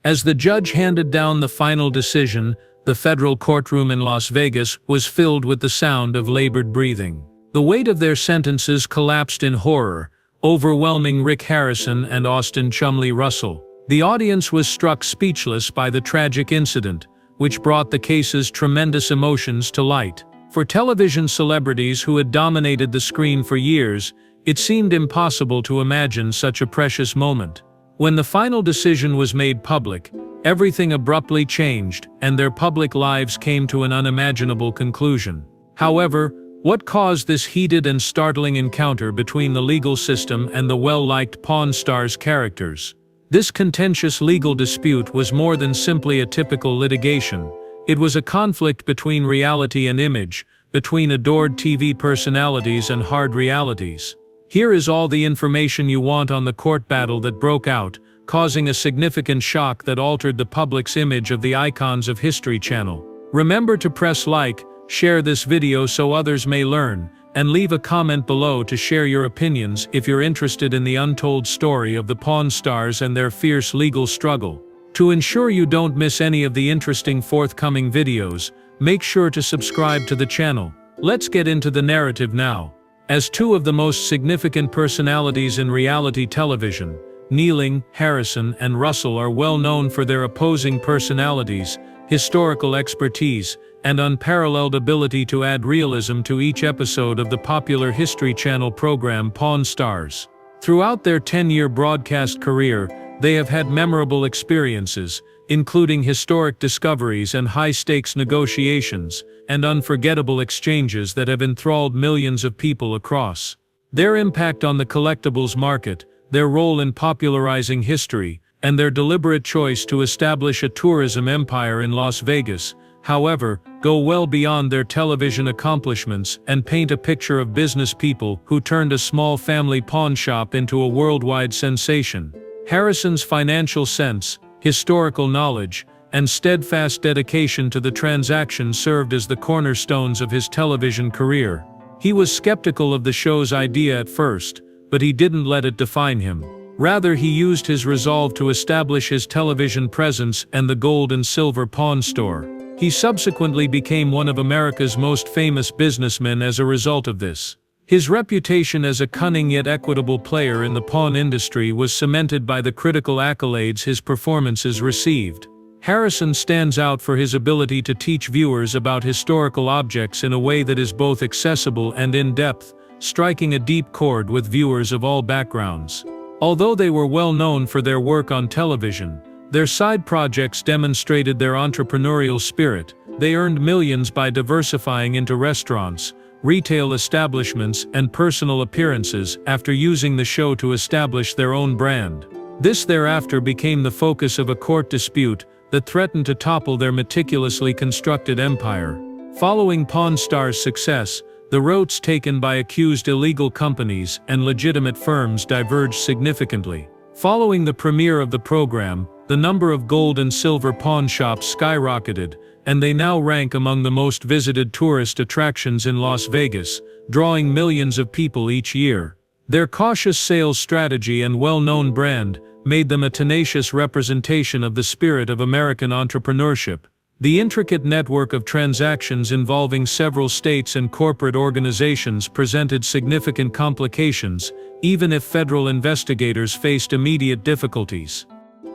As the judge handed down the final decision, the federal courtroom in Las Vegas was filled with the sound of labored breathing. The weight of their sentences collapsed in horror, overwhelming Rick Harrison and Chumlee Russell. The audience was struck speechless by the tragic incident, which brought the case's tremendous emotions to light. For television celebrities who had dominated the screen for years, it seemed impossible to imagine such a precious moment. When the final decision was made public, everything abruptly changed, and their public lives came to an unimaginable conclusion. However, what caused this heated and startling encounter between the legal system and the well-liked Pawn Stars characters? This contentious legal dispute was more than simply a typical litigation. It was a conflict between reality and image, between adored TV personalities and hard realities. Here is all the information you want on the court battle that broke out, causing a significant shock that altered the public's image of the icons of History Channel. Remember to press like, share this video so others may learn, and leave a comment below to share your opinions if you're interested in the untold story of the Pawn Stars and their fierce legal struggle. To ensure you don't miss any of the interesting forthcoming videos, make sure to subscribe to the channel. Let's get into the narrative now. As two of the most significant personalities in reality television, Chumlee, Harrison, and Russell are well known for their opposing personalities, historical expertise, and unparalleled ability to add realism to each episode of the popular History Channel program Pawn Stars. Throughout their 10-year broadcast career, they have had memorable experiences, including historic discoveries and high-stakes negotiations, and unforgettable exchanges that have enthralled millions of people across. Their impact on the collectibles market, their role in popularizing history, and their deliberate choice to establish a tourism empire in Las Vegas, however, go well beyond their television accomplishments and paint a picture of business people who turned a small family pawn shop into a worldwide sensation. Harrison's financial sense, historical knowledge, and steadfast dedication to the transaction served as the cornerstones of his television career. He was skeptical of the show's idea at first, but he didn't let it define him. Rather, he used his resolve to establish his television presence and the gold and silver pawn store. He subsequently became one of America's most famous businessmen as a result of this. His reputation as a cunning yet equitable player in the pawn industry was cemented by the critical accolades his performances received. Harrison stands out for his ability to teach viewers about historical objects in a way that is both accessible and in-depth, striking a deep chord with viewers of all backgrounds. Although they were well known for their work on television, their side projects demonstrated their entrepreneurial spirit. They earned millions by diversifying into restaurants, retail establishments, and personal appearances after using the show to establish their own brand. This thereafter became the focus of a court dispute that threatened to topple their meticulously constructed empire. Following Pawn Stars' success, the routes taken by accused illegal companies and legitimate firms diverged significantly. Following the premiere of the program, the number of gold and silver pawn shops skyrocketed, and they now rank among the most visited tourist attractions in Las Vegas, drawing millions of people each year. Their cautious sales strategy and well-known brand made them a tenacious representation of the spirit of American entrepreneurship. The intricate network of transactions involving several states and corporate organizations presented significant complications, even if federal investigators faced immediate difficulties.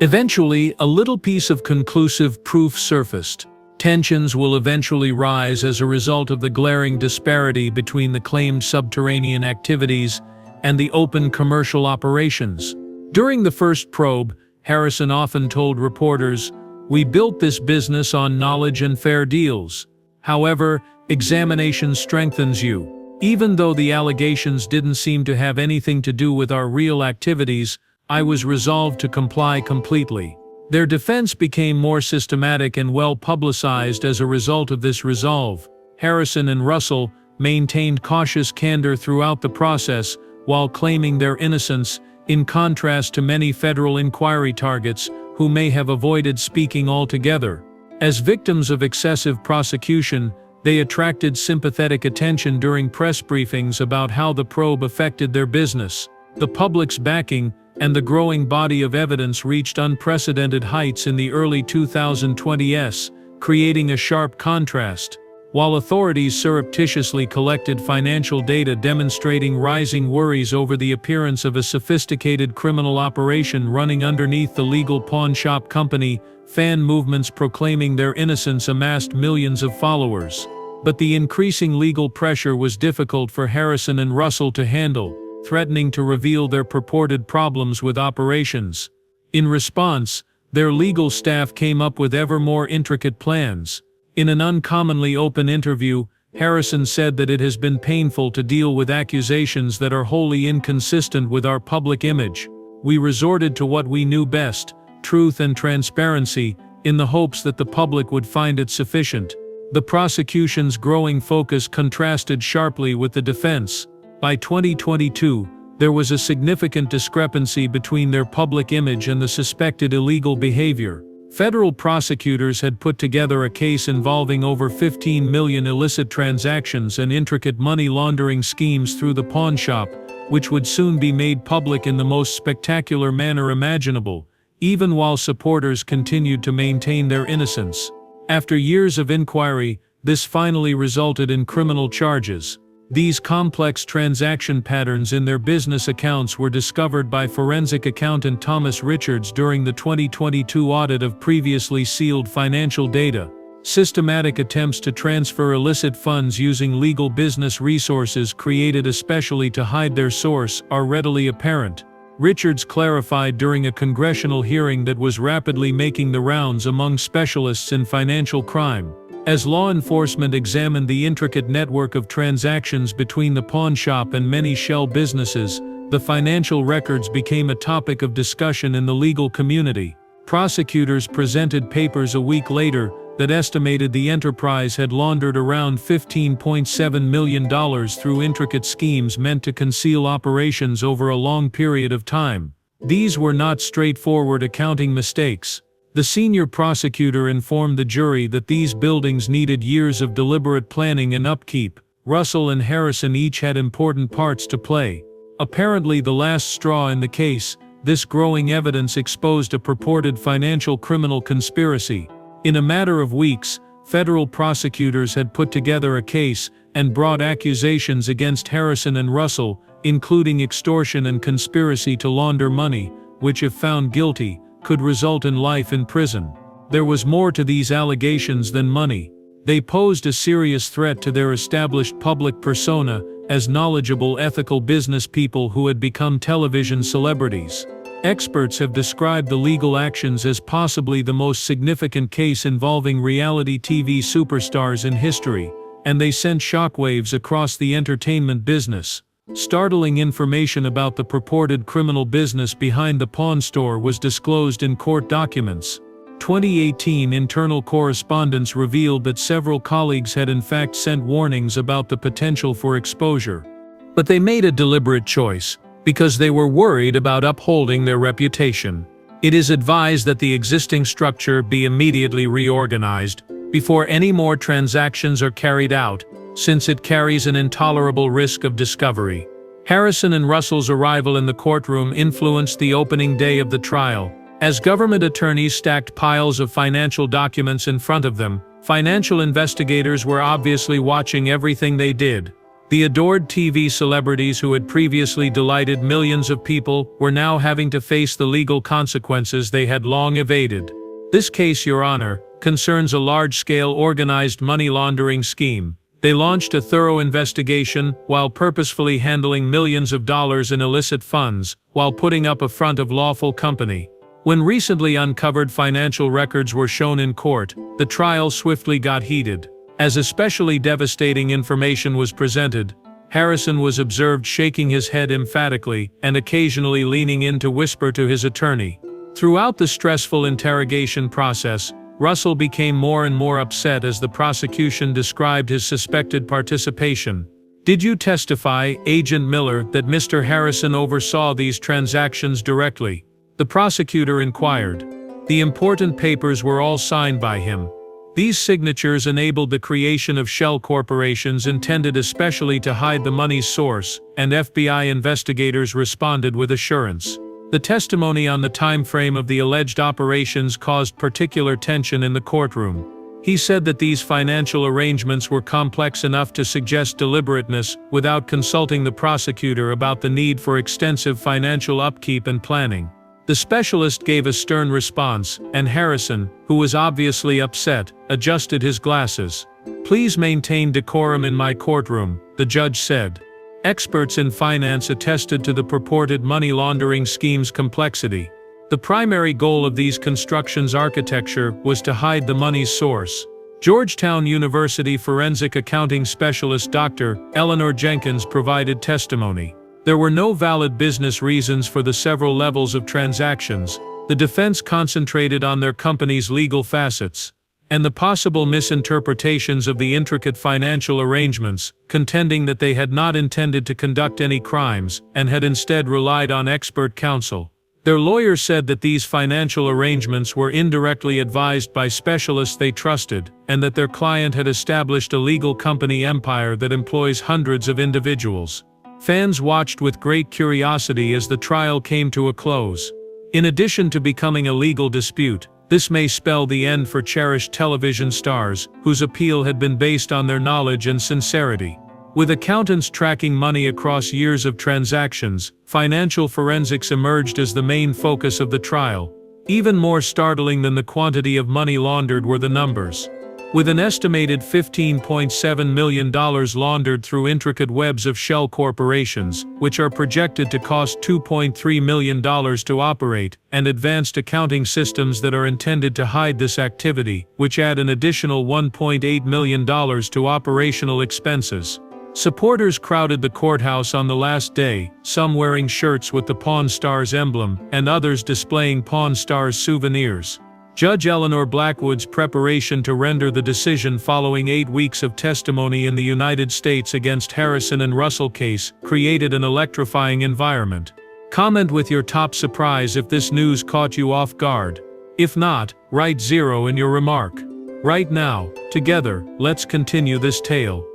Eventually, a little piece of conclusive proof surfaced. Tensions will eventually rise as a result of the glaring disparity between the claimed subterranean activities and the open commercial operations. During the first probe, Harrison often told reporters, "We built this business on knowledge and fair deals. However, examination strengthens you. Even though the allegations didn't seem to have anything to do with our real activities, I was resolved to comply completely." Their defense became more systematic and well-publicized as a result of this resolve. Harrison and Russell maintained cautious candor throughout the process while claiming their innocence, in contrast to many federal inquiry targets who may have avoided speaking altogether. As victims of excessive prosecution, they attracted sympathetic attention during press briefings about how the probe affected their business. The public's backing, and the growing body of evidence reached unprecedented heights in the early 2020s, creating a sharp contrast. While authorities surreptitiously collected financial data demonstrating rising worries over the appearance of a sophisticated criminal operation running underneath the legal pawn shop company, fan movements proclaiming their innocence amassed millions of followers. But the increasing legal pressure was difficult for Harrison and Russell to handle, threatening to reveal their purported problems with operations. In response, their legal staff came up with ever more intricate plans. In an uncommonly open interview, Harrison said that it has been painful to deal with accusations that are wholly inconsistent with our public image. We resorted to what we knew best, truth and transparency, in the hopes that the public would find it sufficient. The prosecution's growing focus contrasted sharply with the defense. By 2022, there was a significant discrepancy between their public image and the suspected illegal behavior. Federal prosecutors had put together a case involving over 15 million illicit transactions and intricate money laundering schemes through the pawn shop, which would soon be made public in the most spectacular manner imaginable, even while supporters continued to maintain their innocence. After years of inquiry, this finally resulted in criminal charges. These complex transaction patterns in their business accounts were discovered by forensic accountant Thomas Richards during the 2022 audit of previously sealed financial data. Systematic attempts to transfer illicit funds using legal business resources created especially to hide their source are readily apparent. Richards clarified during a congressional hearing that was rapidly making the rounds among specialists in financial crime. As law enforcement examined the intricate network of transactions between the pawn shop and many shell businesses, the financial records became a topic of discussion in the legal community. Prosecutors presented papers a week later that estimated the enterprise had laundered around $15.7 million through intricate schemes meant to conceal operations over a long period of time. These were not straightforward accounting mistakes. The senior prosecutor informed the jury that these buildings needed years of deliberate planning and upkeep. Russell and Harrison each had important parts to play. Apparently the last straw in the case, this growing evidence exposed a purported financial criminal conspiracy. In a matter of weeks, federal prosecutors had put together a case and brought accusations against Harrison and Russell, including extortion and conspiracy to launder money, which if found guilty, could result in life in prison. There was more to these allegations than money. They posed a serious threat to their established public persona as knowledgeable ethical business people who had become television celebrities. Experts have described the legal actions as possibly the most significant case involving reality TV superstars in history, and they sent shockwaves across the entertainment business. Startling information about the purported criminal business behind the pawn store was disclosed in court documents. 2018 internal correspondence revealed that several colleagues had in fact sent warnings about the potential for exposure. But they made a deliberate choice, because they were worried about upholding their reputation. It is advised that the existing structure be immediately reorganized before any more transactions are carried out, since it carries an intolerable risk of discovery. Harrison and Russell's arrival in the courtroom influenced the opening day of the trial. As government attorneys stacked piles of financial documents in front of them, financial investigators were obviously watching everything they did. The adored TV celebrities who had previously delighted millions of people were now having to face the legal consequences they had long evaded. This case, Your Honor, concerns a large-scale organized money laundering scheme. They launched a thorough investigation while purposefully handling millions of dollars in illicit funds, while putting up a front of lawful company. When recently uncovered financial records were shown in court, the trial swiftly got heated. As especially devastating information was presented, Harrison was observed shaking his head emphatically and occasionally leaning in to whisper to his attorney. Throughout the stressful interrogation process, Russell became more and more upset as the prosecution described his suspected participation. "Did you testify, Agent Miller, that Mr. Harrison oversaw these transactions directly?" the prosecutor inquired. The important papers were all signed by him. These signatures enabled the creation of shell corporations intended especially to hide the money's source, and FBI investigators responded with assurance. The testimony on the time frame of the alleged operations caused particular tension in the courtroom. He said that these financial arrangements were complex enough to suggest deliberateness without consulting the prosecutor about the need for extensive financial upkeep and planning. The specialist gave a stern response, and Harrison, who was obviously upset, adjusted his glasses. "Please maintain decorum in my courtroom," the judge said. Experts in finance attested to the purported money laundering scheme's complexity. The primary goal of these constructions' architecture was to hide the money's source. Georgetown University forensic accounting specialist Dr. Eleanor Jenkins provided testimony. There were no valid business reasons for the several levels of transactions. The defense concentrated on their company's legal facets and the possible misinterpretations of the intricate financial arrangements, contending that they had not intended to conduct any crimes and had instead relied on expert counsel. Their lawyer said that these financial arrangements were indirectly advised by specialists they trusted, and that their client had established a legal company empire that employs hundreds of individuals. Fans watched with great curiosity as the trial came to a close. In addition to becoming a legal dispute, this may spell the end for cherished television stars, whose appeal had been based on their knowledge and sincerity. With accountants tracking money across years of transactions, financial forensics emerged as the main focus of the trial. Even more startling than the quantity of money laundered were the numbers. With an estimated $15.7 million laundered through intricate webs of shell corporations, which are projected to cost $2.3 million to operate, and advanced accounting systems that are intended to hide this activity, which add an additional $1.8 million to operational expenses. Supporters crowded the courthouse on the last day, some wearing shirts with the Pawn Stars emblem, and others displaying Pawn Stars souvenirs. Judge Eleanor Blackwood's preparation to render the decision following 8 weeks of testimony in the United States against Harrison and Russell case created an electrifying environment. Comment with your top surprise if this news caught you off guard. If not, write 0 in your remark. Right now, together, let's continue this tale.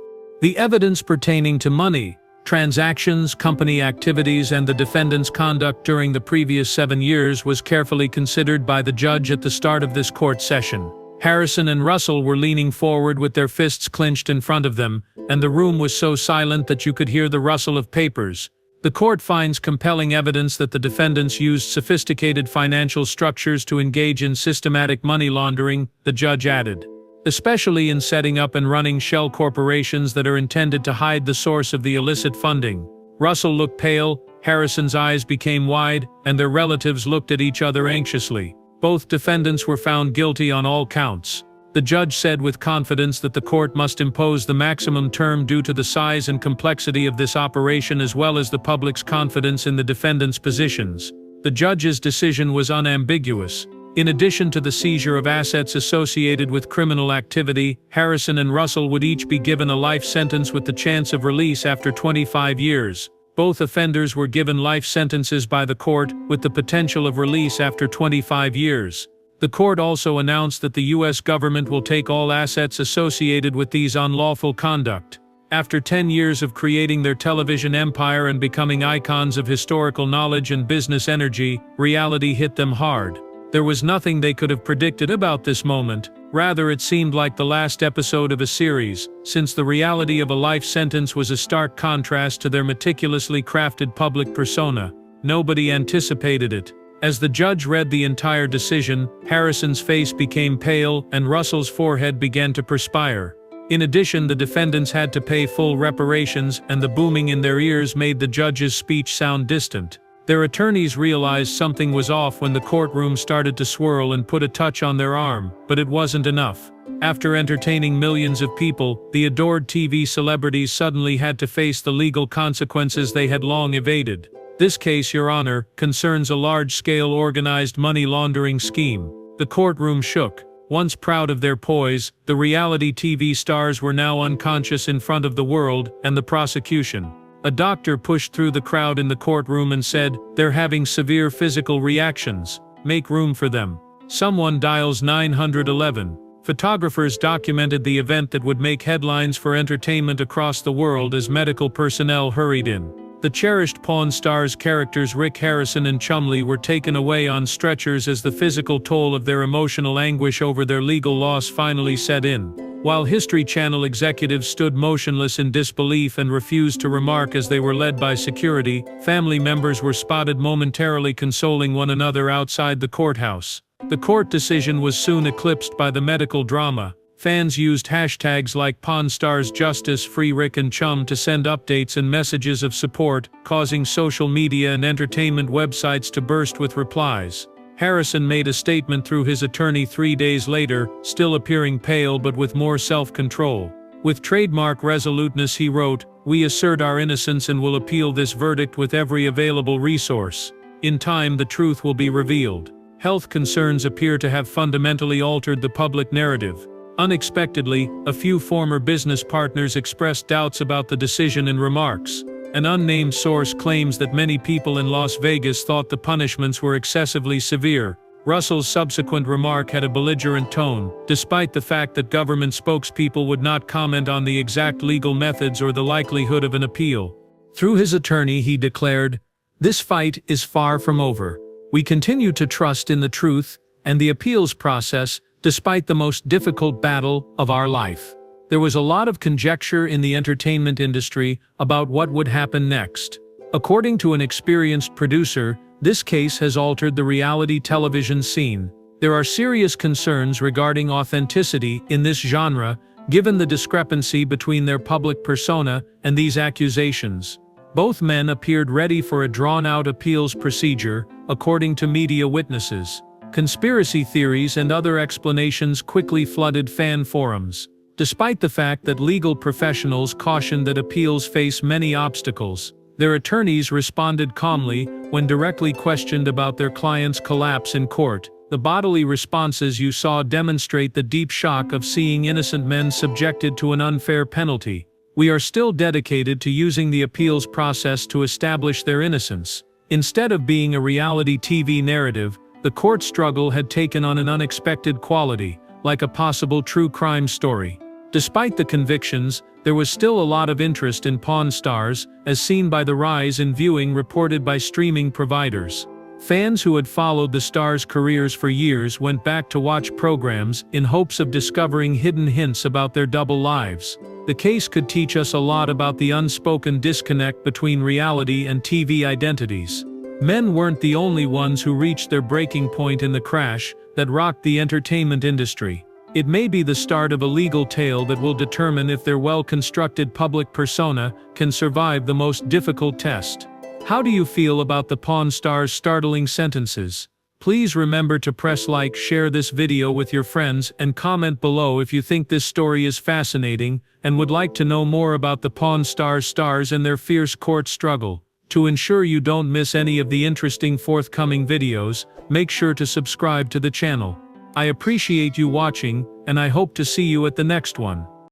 The evidence pertaining to money, transactions, company activities, and the defendant's conduct during the previous 7 years was carefully considered by the judge at the start of this court session. Harrison and Russell were leaning forward with their fists clenched in front of them, and the room was so silent that you could hear the rustle of papers. The court finds compelling evidence that the defendants used sophisticated financial structures to engage in systematic money laundering, the judge added, especially in setting up and running shell corporations that are intended to hide the source of the illicit funding. Russell looked pale, Harrison's eyes became wide, and their relatives looked at each other anxiously. Both defendants were found guilty on all counts. The judge said with confidence that the court must impose the maximum term due to the size and complexity of this operation as well as the public's confidence in the defendants' positions. The judge's decision was unambiguous. In addition to the seizure of assets associated with criminal activity, Harrison and Russell would each be given a life sentence with the chance of release after 25 years. Both offenders were given life sentences by the court, with the potential of release after 25 years. The court also announced that the U.S. government will take all assets associated with these unlawful conduct. After 10 years of creating their television empire and becoming icons of historical knowledge and business energy, reality hit them hard. There was nothing they could have predicted about this moment. Rather, it seemed like the last episode of a series, since the reality of a life sentence was a stark contrast to their meticulously crafted public persona. Nobody anticipated it. As the judge read the entire decision, Harrison's face became pale and Russell's forehead began to perspire. In addition, the defendants had to pay full reparations, and the booming in their ears made the judge's speech sound distant. Their attorneys realized something was off when the courtroom started to swirl and put a touch on their arm, but it wasn't enough. After entertaining millions of people, the adored TV celebrities suddenly had to face the legal consequences they had long evaded. This case, Your Honor, concerns a large-scale organized money laundering scheme. The courtroom shook. Once proud of their poise, the reality TV stars were now unconscious in front of the world and the prosecution. A doctor pushed through the crowd in the courtroom and said, "They're having severe physical reactions. Make room for them." Someone dials 911. Photographers documented the event that would make headlines for entertainment across the world as medical personnel hurried in. The cherished Pawn Stars characters Rick Harrison and Chumlee were taken away on stretchers as the physical toll of their emotional anguish over their legal loss finally set in. While History Channel executives stood motionless in disbelief and refused to remark as they were led by security, family members were spotted momentarily consoling one another outside the courthouse. The court decision was soon eclipsed by the medical drama. Fans used hashtags like Pawn Stars Justice Free Rick and Chum to send updates and messages of support, causing social media and entertainment websites to burst with replies. Harrison made a statement through his attorney 3 days later, still appearing pale but with more self-control. With trademark resoluteness he wrote, "We assert our innocence and will appeal this verdict with every available resource. In time the truth will be revealed." Health concerns appear to have fundamentally altered the public narrative. Unexpectedly, a few former business partners expressed doubts about the decision in remarks. An unnamed source claims that many people in Las Vegas thought the punishments were excessively severe. Russell's subsequent remark had a belligerent tone, despite the fact that government spokespeople would not comment on the exact legal methods or the likelihood of an appeal. Through his attorney he declared, "This fight is far from over. We continue to trust in the truth and the appeals process, despite the most difficult battle of our life." There was a lot of conjecture in the entertainment industry about what would happen next. According to an experienced producer, this case has altered the reality television scene. There are serious concerns regarding authenticity in this genre, given the discrepancy between their public persona and these accusations. Both men appeared ready for a drawn-out appeals procedure, according to media witnesses. Conspiracy theories and other explanations quickly flooded fan forums. Despite the fact that legal professionals cautioned that appeals face many obstacles, their attorneys responded calmly when directly questioned about their client's collapse in court. The bodily responses you saw demonstrate the deep shock of seeing innocent men subjected to an unfair penalty. We are still dedicated to using the appeals process to establish their innocence. Instead of being a reality TV narrative, the court struggle had taken on an unexpected quality, like a possible true crime story. Despite the convictions, there was still a lot of interest in Pawn Stars, as seen by the rise in viewing reported by streaming providers. Fans who had followed the stars' careers for years went back to watch programs in hopes of discovering hidden hints about their double lives. The case could teach us a lot about the unspoken disconnect between reality and TV identities. Men weren't the only ones who reached their breaking point in the crash that rocked the entertainment industry. It may be the start of a legal tale that will determine if their well-constructed public persona can survive the most difficult test. How do you feel about the Pawn Stars' startling sentences? Please remember to press like, share this video with your friends, and comment below if you think this story is fascinating and would like to know more about the Pawn Stars stars and their fierce court struggle. To ensure you don't miss any of the interesting forthcoming videos, make sure to subscribe to the channel. I appreciate you watching, and I hope to see you at the next one.